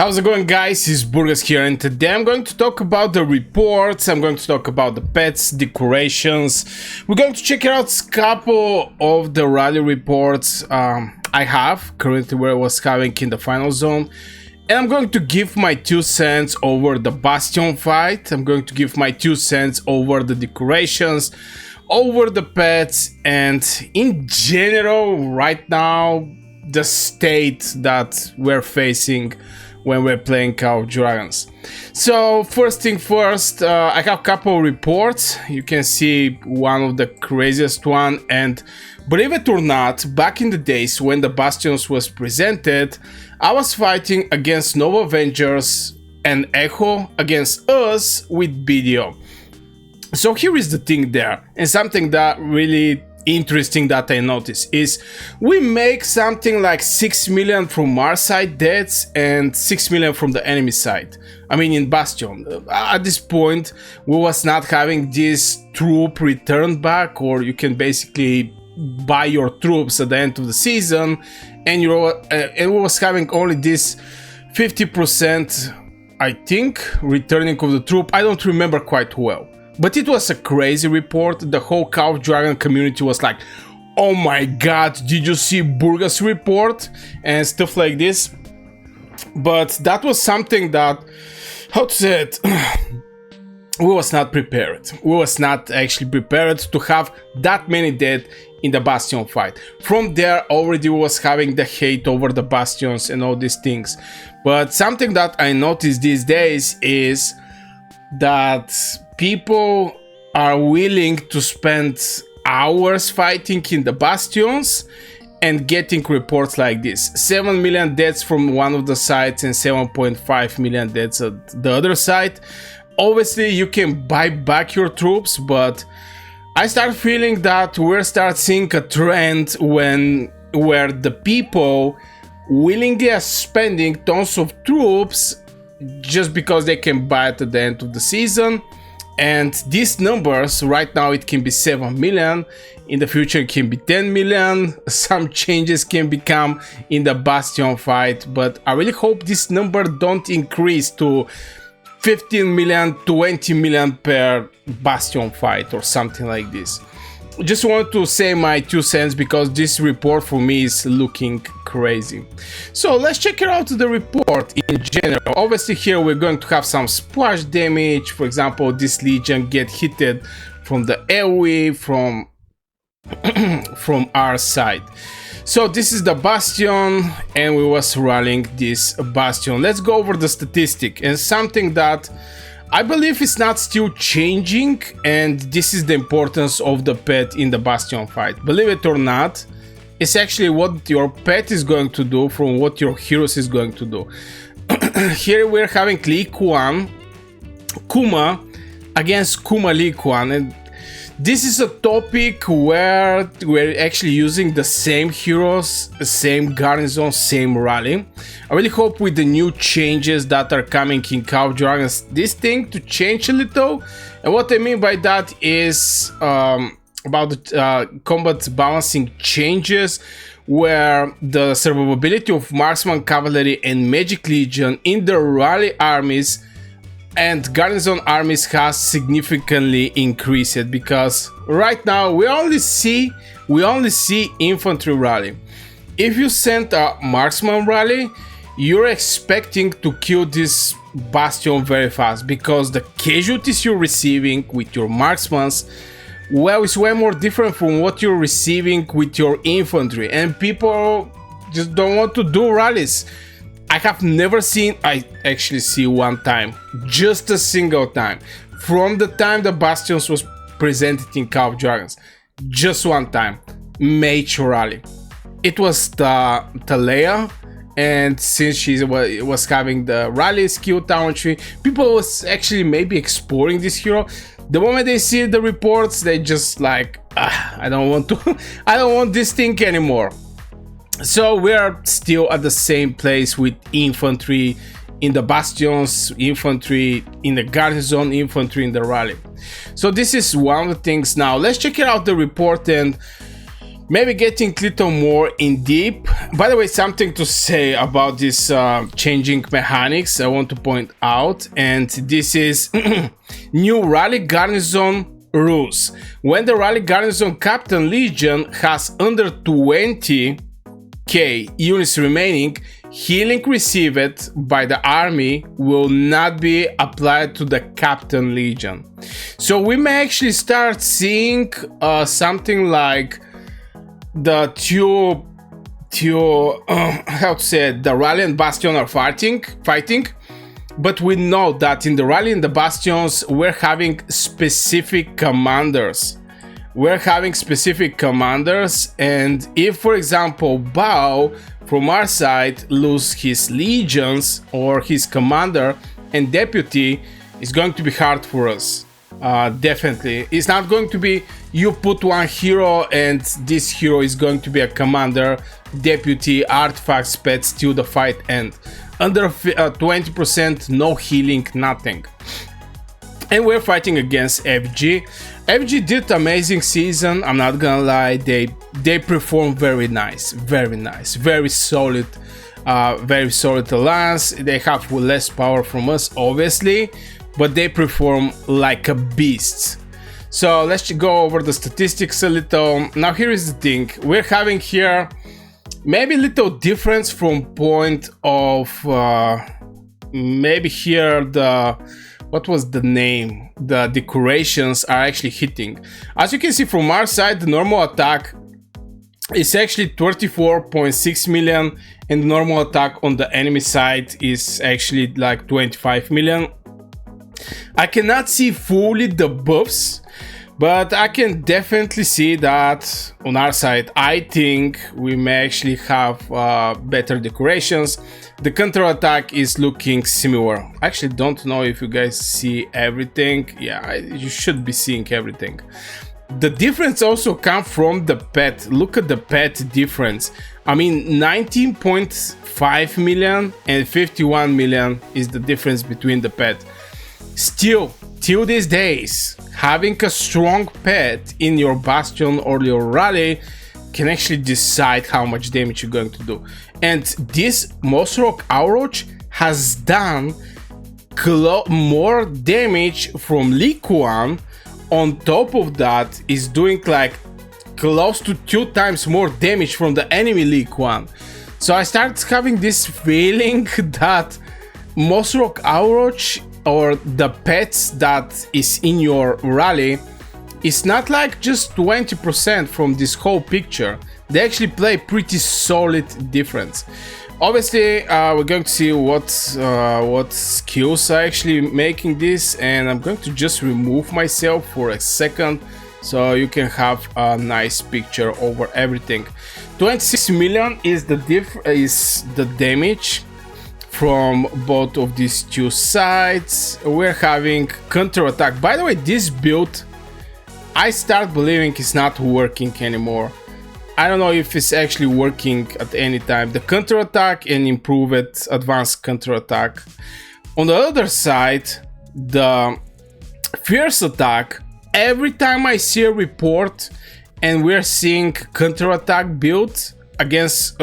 How's it going, guys? It's Burgas here, and today I'm going to talk about the reports. I'm going to talk about the pets, decorations. We're going to check out a couple of the rally reports I have currently where I was having in the final zone. And I'm going to give my 2 cents over the bastion fight. I'm going to give my 2 cents over the decorations, over the pets, and in general, right now, the state that we're facing when we're playing Call of Dragons. So first thing first, I have a couple reports. You can see one of the craziest one, and believe it or not, back in the days when the Bastions was presented, I was fighting against Nova Avengers and Echo against us with video. So here is the thing there, and something that really interesting that I noticed is we make something like 6 million from our side deaths and 6 million from the enemy side. I mean, in Bastion. At this point, we was not having this troop returned back, or you can basically buy your troops at the end of the season, and we was having only this 50%, I think, returning of the troop. I don't remember quite well. But it was a crazy report. The whole Call of Dragon community was like, oh my god, did you see Burgas report? And stuff like this. But that was something that, how to say it, we was not prepared. We was not actually prepared to have that many dead in the Bastion fight. From there, already was having the hate over the Bastions and all these things. But something that I noticed these days is that people are willing to spend hours fighting in the Bastions and getting reports like this. 7 million deaths from one of the sides and 7.5 million deaths at the other side. Obviously, you can buy back your troops, but I start feeling that we're start seeing a trend where the people willingly are spending tons of troops just because they can buy it at the end of the season. And these numbers, right now it can be 7 million, in the future it can be 10 million, some changes can become in the Bastion fight, but I really hope this number don't increase to 15 million, 20 million per Bastion fight or something like this. Just want to say my 2 cents because this report for me is looking crazy. So let's check out the report in general. Obviously here we're going to have some splash damage. For example, this legion get hit from the AoE from our side. So this is the Bastion, and we was rallying this Bastion. Let's go over the statistic, and something that I believe it's not still changing, and this is the importance of the pet in the Bastion fight. Believe it or not, it's actually what your pet is going to do from what your heroes is going to do. Here we're having Lee Kuan, Kuma against Kuma Lee Kuan, and this is a topic where we're actually using the same heroes, same garrison, same rally. I really hope with the new changes that are coming in Call of Dragons, this thing to change a little. And what I mean by that is about the combat balancing changes, where the survivability of Marksman, Cavalry and Magic Legion in the rally armies and garrison armies has significantly increased, because right now we only see infantry rally. If you send a marksman rally, you're expecting to kill this bastion very fast, because the casualties you're receiving with your marksmans, well, it's way more different from what you're receiving with your infantry, and people just don't want to do rallies. I have never seen, I actually see one time, just a single time, from the time the Bastions was presented in Call of Dragons, just one time, mage rally. It was the Talea, and since she was having the rally skill town tree, people was actually maybe exploring this hero. The moment they see the reports, they just like, I don't want this thing anymore. So we are still at the same place with infantry in the Bastions, infantry in the garrison, infantry in the rally. So this is one of the things. Now let's check it out, the report, and maybe getting a little more in deep. By the way, something to say about this changing mechanics I want to point out, and this is new rally garnison rules. When the rally garnison captain legion has under 20k units remaining, healing received by the army will not be applied to the captain legion. So we may actually start seeing something like the how to say it, the rally and bastion are fighting, but we know that in the rally and the bastions we're having specific commanders. And if, for example, Bao from our side lose his legions or his commander and deputy, it's going to be hard for us. Definitely, it's not going to be you put one hero and this hero is going to be a commander, deputy, artifacts, pets till the fight end. Under 20%, no healing, nothing. And we're fighting against FG. FG did amazing season, I'm not gonna lie. They performed very nice, very solid alliance. They have less power from us, obviously, but they perform like a beast. So let's go over the statistics a little. Now here is the thing, we're having here maybe a little difference from point of maybe here the, what was the name, the decorations are actually hitting. As you can see from our side, the normal attack is actually 34.6 million and the normal attack on the enemy side is actually like 25 million. I cannot see fully the buffs, but I can definitely see that on our side. I think we may actually have better decorations. The counterattack is looking similar. I actually don't know if you guys see everything. Yeah, you should be seeing everything. The difference also comes from the pet. Look at the pet difference. I mean, 19.5 million and 51 million is the difference between the pet. Still, till these days, having a strong pet in your bastion or your rally can actually decide how much damage you're going to do. And this Mosrock Auroch has done more damage from Li Kuan. On top of that, is doing like close to 2 times more damage from the enemy Li Kuan. So I started having this feeling that Mosrock Auroch or the pets that is in your rally is not like just 20% from this whole picture. They actually play pretty solid difference. Obviously, we're going to see what skills are actually making this, and I'm going to just remove myself for a second so you can have a nice picture over everything. 26 million is the damage from both of these two sides. We're having counterattack. By the way, this build, I start believing it's not working anymore. I don't know if it's actually working at any time. The counterattack and improved advanced counterattack. On the other side, the fierce attack, every time I see a report and we're seeing counterattack build against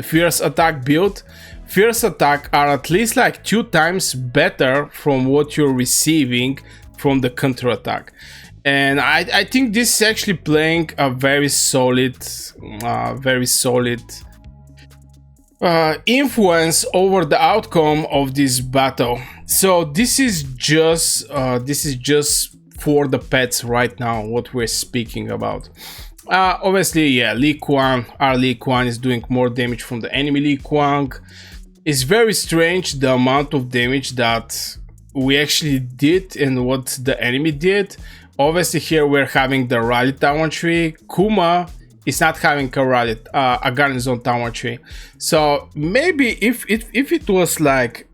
fierce attack build, fierce attack are at least like 2 times better from what you're receiving from the counterattack. And I think this is actually playing a very solid influence over the outcome of this battle. So this is just for the pets right now, what we're speaking about. Obviously, yeah, Li Kuan, our Li Kuan is doing more damage from the enemy Li Kuan. It's very strange the amount of damage that we actually did and what the enemy did. Obviously, here we're having the rally tower tree. Kuma is not having a garrison tower tree. So maybe if it was like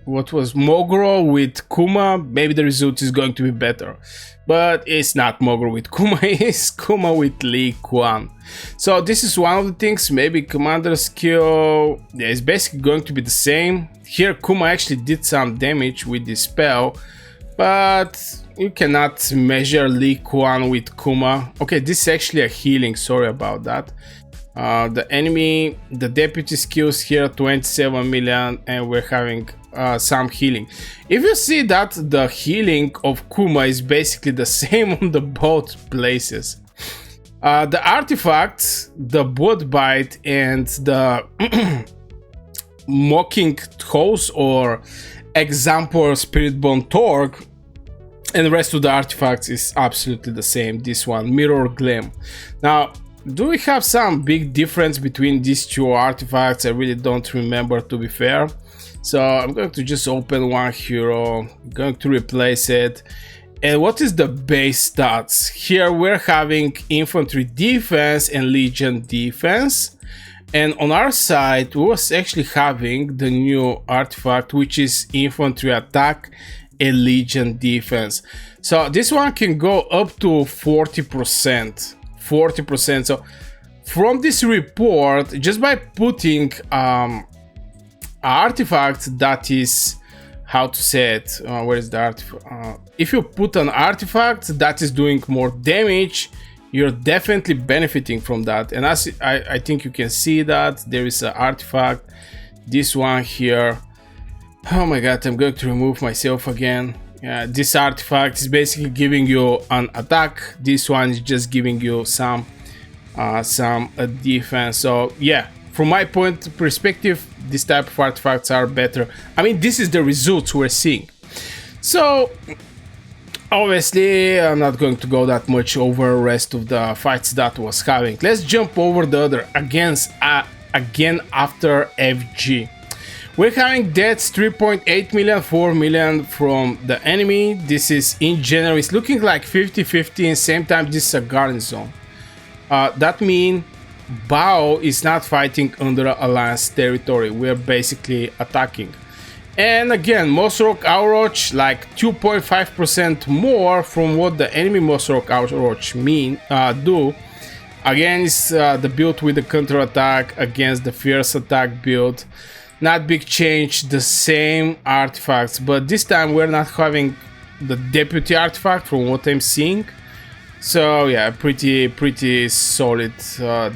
what was Mogro with Kuma, maybe the result is going to be better. But it's not Mogro with Kuma, it's Kuma with Li Kuan. So this is one of the things. Maybe commander skill, yeah, is basically going to be the same. Here Kuma actually did some damage with this spell, but you cannot measure Lee Kuan with Kuma. Okay, this is actually a healing, sorry about that. The enemy, the deputy skills here 27 million, and we're having some healing. If you see that the healing of Kuma is basically the same on the both places. The artifacts, the blood bite and the mocking toes or example spirit bone torque, and the rest of the artifacts is absolutely the same. This one, mirror Glam. Now, do we have some big difference between these two artifacts? I really don't remember, to be fair. So I'm going to just open one hero, I'm going to replace it. And what is the base stats? Here we're having infantry defense and legion defense. And on our side, we was actually having the new artifact, which is infantry attack and legion defense. So this one can go up to 40%. 40%. So from this report, just by putting artifact that is, how to say it, where is the artifact? If you put an artifact that is doing more damage, you're definitely benefiting from that. And as I think you can see that there is an artifact, this one here. Oh my god, I'm going to remove myself again. This artifact is basically giving you an attack. This one is just giving you some defense. So yeah, from my point of perspective, this type of artifacts are better. I mean, this is the results we're seeing. So obviously I'm not going to go that much over the rest of the fights that was having. Let's jump over the other again after FG. We're having deaths 3.8 million, 4 million from the enemy. This is in general, it's looking like 50-50, and same time this is a garrison. That means Bao is not fighting under Alliance territory. We're basically attacking. And again, Mosrock Ouroch like 2.5% more from what the enemy Mosrock Ouroch do. Again, it's the build with the counterattack against the fierce attack build. Not big change, the same artifacts, but this time we're not having the deputy artifact from what I'm seeing. So yeah, pretty solid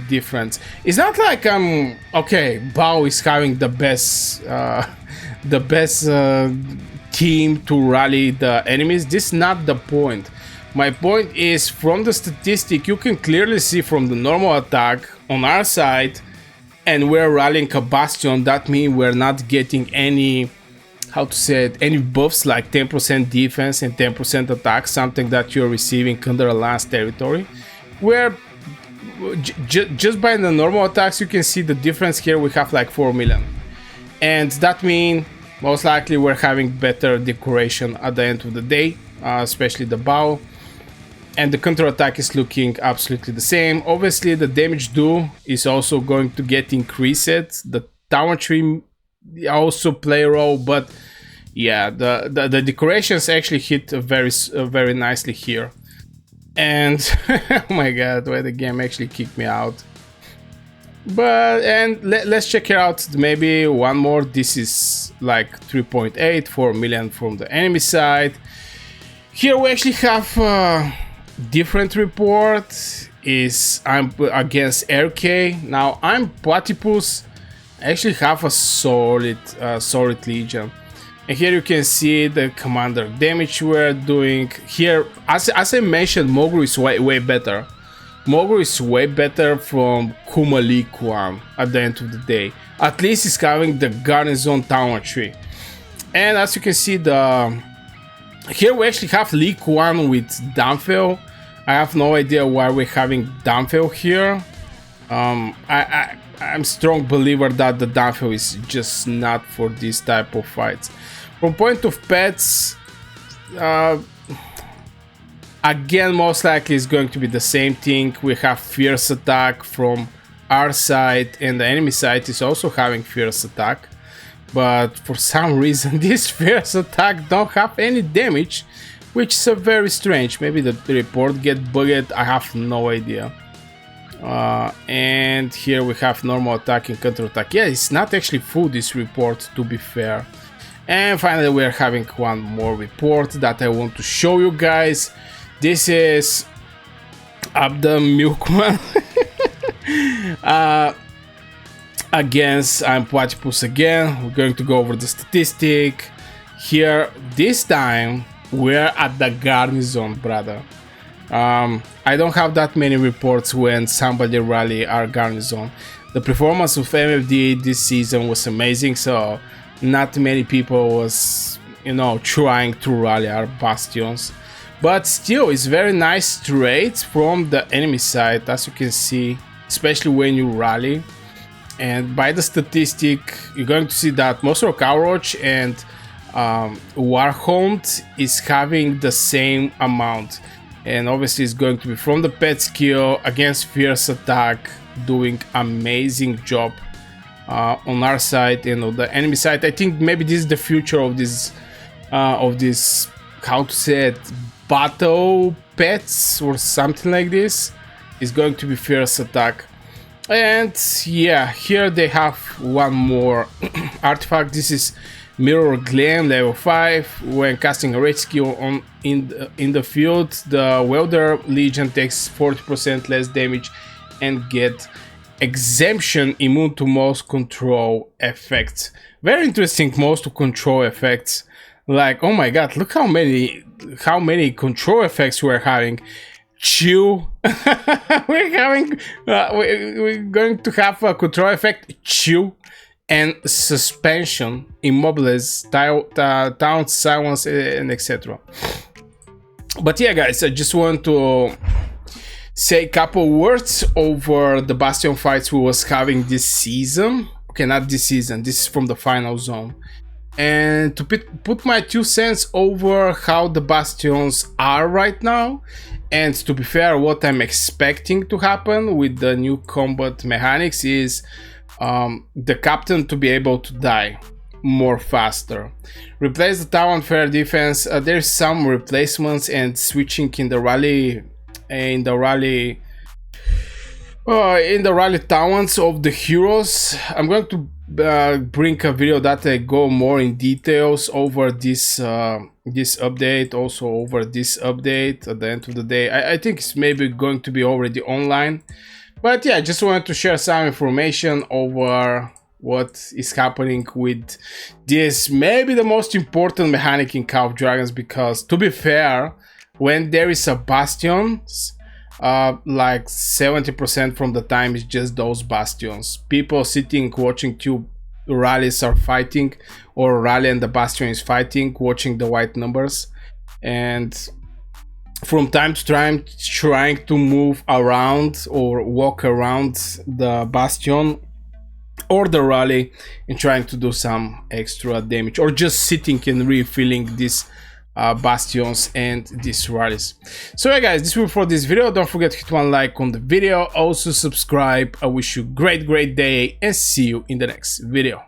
difference. It's not like okay, Bao is having the best team to rally the enemies. This is not the point. My point is, from the statistic you can clearly see from the normal attack on our side, and we're rallying a bastion. That means we're not getting any, how to say it, any buffs like 10% defense and 10% attack, something that you're receiving under Alliance territory. Where just by the normal attacks you can see the difference. Here we have like 4 million, and that means most likely we're having better decoration at the end of the day, especially the Bao. And the counterattack is looking absolutely the same. Obviously the damage do is also going to get increased. The tower tree also play a role, but yeah, the decorations actually hit very nicely here. And oh my god, why the game actually kicked me out. But let's check it out. Maybe one more. This is like 3.8, 4 million from the enemy side. Here we actually have different report. Is I'm against RK. Now I'm Platypus. I actually have a solid legion, and here you can see the commander damage we're doing. Here, as I mentioned, Mogru is way better. Mogru is way better from Kuma Lee Kuan at the end of the day. At least he's having the garrison tower tree, and as you can see, here we actually have Lee Kuan with Danfel. I have no idea why we're having Danfel here. I'm strong believer that the Danfel is just not for this type of fights. From point of pets, again, most likely it's going to be the same thing. We have fierce attack from our side, and the enemy side is also having fierce attack. But for some reason, this fierce attack don't have any damage, which is very strange. Maybe the report get bugged, I have no idea. And here we have normal attack and counterattack. Yeah, it's not actually full, this report, to be fair. And finally, we are having one more report that I want to show you guys. This is up the milkman against Platypus again. We're going to go over the statistic here. This time we're at the garnison, brother. I don't have that many reports when somebody rally our garnison. The performance of MFD this season was amazing, so not many people was, you know, trying to rally our bastions. But still, it's very nice trades from the enemy side, as you can see, especially when you rally. And by the statistic, you're going to see that most of Cockroach and Warhound is having the same amount. And obviously it's going to be from the pet skill against fierce attack, doing amazing job on our side and on the enemy side. I think maybe this is the future of this how to say it, battle pets or something like this. Is going to be fierce attack. And yeah, here they have one more artifact. This is Mirror Glam level 5. When casting a rage skill on in the field, the Welder Legion takes 40% less damage and get exemption immune to most control effects. Very interesting, most control effects. Like, oh my god, look how many control effects we're having. Chill. we're going to have a control effect, chill, and suspension, immobilize, town silence, and etc. But yeah, guys, I just want to say a couple words over the bastion fights we was having this season. Okay, not this season, this is from the final zone. And to put my 2 cents over how the bastions are right now, and to be fair, what I'm expecting to happen with the new combat mechanics is the captain to be able to die more faster. Replace the town fair defense. There's some replacements and switching in the rally towns of the heroes. I'm going to bring a video that I go more in details over this update, also over this update at the end of the day. I think it's maybe going to be already online, but yeah, I just wanted to share some information over what is happening with this, maybe the most important mechanic in Call of Dragons, because to be fair, when there is a bastions, like 70% from the time is just those bastions. People sitting watching 2 rallies are fighting, or a rally and the bastion is fighting, watching the white numbers, and from time to time trying to move around or walk around the bastion or the rally and trying to do some extra damage, or just sitting and refilling this bastions and these rallies. So yeah, guys, this will be for this video. Don't forget to hit one like on the video, also subscribe. I wish you a great day and see you in the next video.